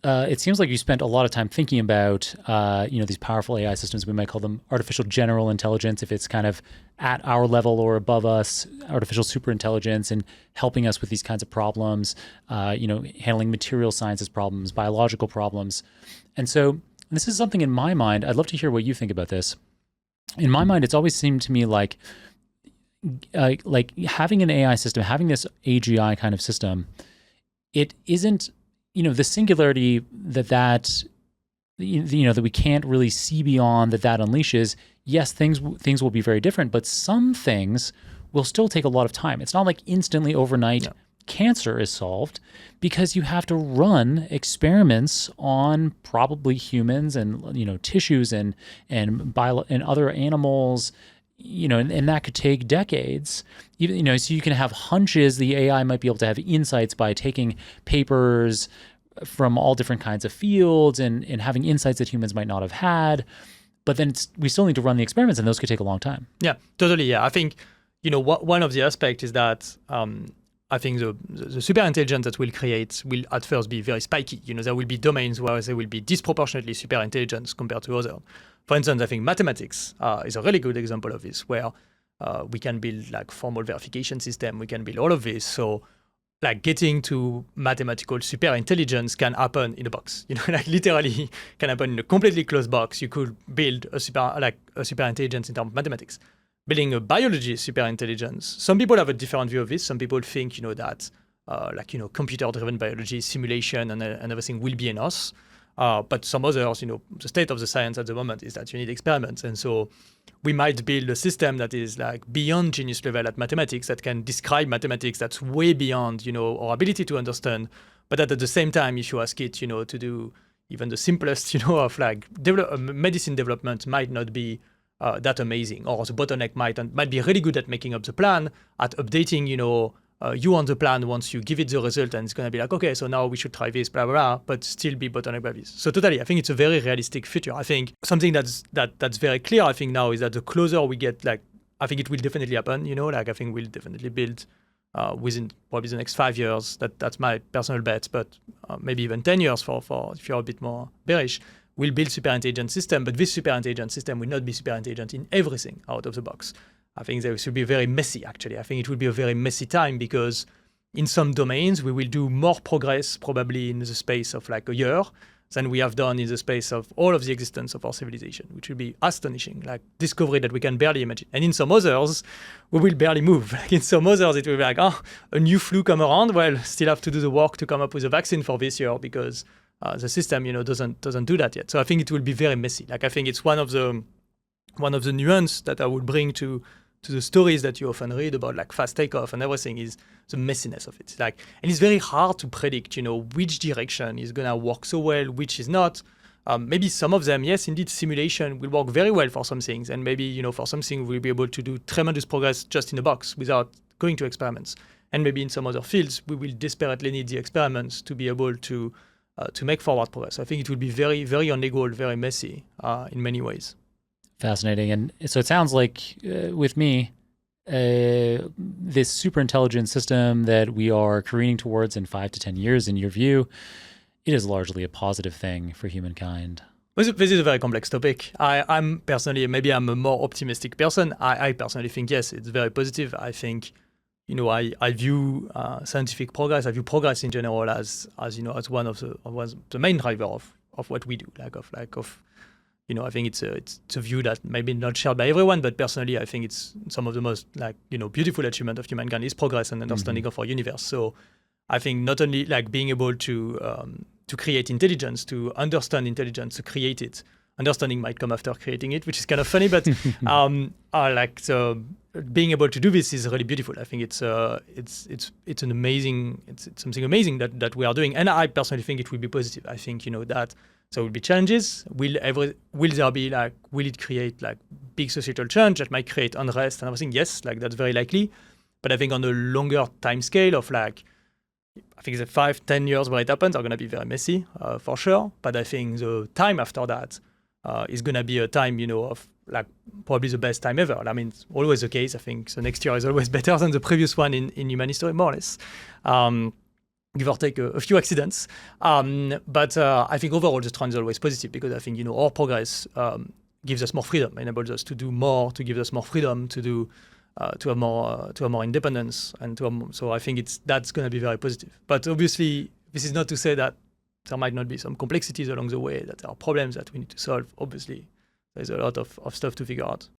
it seems like you spent a lot of time thinking about, these powerful AI systems. We might call them artificial general intelligence if it's kind of at our level or above us, artificial superintelligence, and helping us with these kinds of problems, handling material sciences problems, biological problems. And so this is something in my mind, I'd love to hear what you think about this. In my mind, it's always seemed to me like having an AI system, having this AGI kind of system, it isn't, the singularity that we can't really see beyond that unleashes. Yes, things will be very different, but some things will still take a lot of time. It's not like instantly overnight cancer is solved, because you have to run experiments on probably humans and tissues and other animals. And that could take decades. Even, so you can have hunches. The AI might be able to have insights by taking papers from all different kinds of fields and having insights that humans might not have had. But then we still need to run the experiments, and those could take a long time. Yeah, totally. Yeah, I think, one of the aspects is that I think the superintelligence that we'll create will at first be very spiky. There will be domains where they will be disproportionately superintelligence compared to others. For instance, I think mathematics is a really good example of this, where we can build like formal verification system. We can build all of this. So like getting to mathematical superintelligence can happen in a box. Like literally can happen in a completely closed box. You could build a superintelligence in terms of mathematics. Building a biology superintelligence. Some people have a different view of this. Some people think, that computer-driven biology, simulation, and everything will be enough. But some others, the state of the science at the moment is that you need experiments. And so we might build a system that is like beyond genius level at mathematics, that can describe mathematics that's way beyond, our ability to understand. But that at the same time, if you ask it, to do even the simplest, of like medicine development might not be that amazing, or the bottleneck might be really good at making up the plan, at updating, you on the plan once you give it the result, and it's going to be like, okay, so now we should try this, blah, blah, blah, but still be bottleneck by this. So totally, I think it's a very realistic future. I think something that's very clear, I think now, is that the closer we get, like, I think it will definitely happen, I think we'll definitely build within probably the next 5 years. That's my personal bet, but maybe even 10 years for if you're a bit more bearish. We'll build superintelligent system, but this superintelligent system will not be superintelligent in everything out of the box. I think this will be very messy, actually. I think it will be a very messy time, because in some domains, we will do more progress probably in the space of like a year than we have done in the space of all of the existence of our civilization, which will be astonishing, like discovery that we can barely imagine. And in some others, we will barely move. Like in some others, it will be like, a new flu come around. Well, still have to do the work to come up with a vaccine for this year, because the system, doesn't do that yet. So I think it will be very messy. Like I think it's one of the nuance that I would bring to the stories that you often read about, like fast takeoff and everything, is the messiness of it. Like, and it's very hard to predict, which direction is gonna work so well, which is not. Maybe some of them, yes, indeed, simulation will work very well for some things, and maybe for something we'll be able to do tremendous progress just in a box without going to experiments. And maybe in some other fields, we will desperately need the experiments to be able to make forward progress. I think it will be very, very unequal, very messy in many ways. Fascinating. And so it sounds like with me, this super intelligent system that we are careening towards in 5 to 10 years, in your view, it is largely a positive thing for humankind. This is a very complex topic. I'm personally, maybe I'm a more optimistic person. I personally think, yes, it's very positive. I think, I view scientific progress, I view progress in general as one of the main driver of what we do, I think it's a view that maybe not shared by everyone, but personally, I think it's some of the most beautiful achievement of humankind is progress and understanding of our universe. So I think not only being able to create intelligence, to understand intelligence, to create it. Understanding might come after creating it, which is kind of funny, but so being able to do this is really beautiful. I think it's something amazing that we are doing, and I personally think it will be positive. I think that. So there will be challenges. Will it create big societal change that might create unrest and everything? Yes, that's very likely. But I think on a longer time scale of I think the 5-10 years where it happens are going to be very messy for sure. But I think the time after that is going to be a time, of probably the best time ever. I mean, it's always the case. I think the next year is always better than the previous one in human history, more or less. give or take a few accidents. But I think overall the trend is always positive, because I think, you know, our progress gives us more freedom, enables us to do more, to give us more freedom to do, to have more independence, and so I think that's going to be very positive. But obviously, this is not to say that there might not be some complexities along the way, that there are problems that we need to solve. Obviously, there's a lot of stuff to figure out.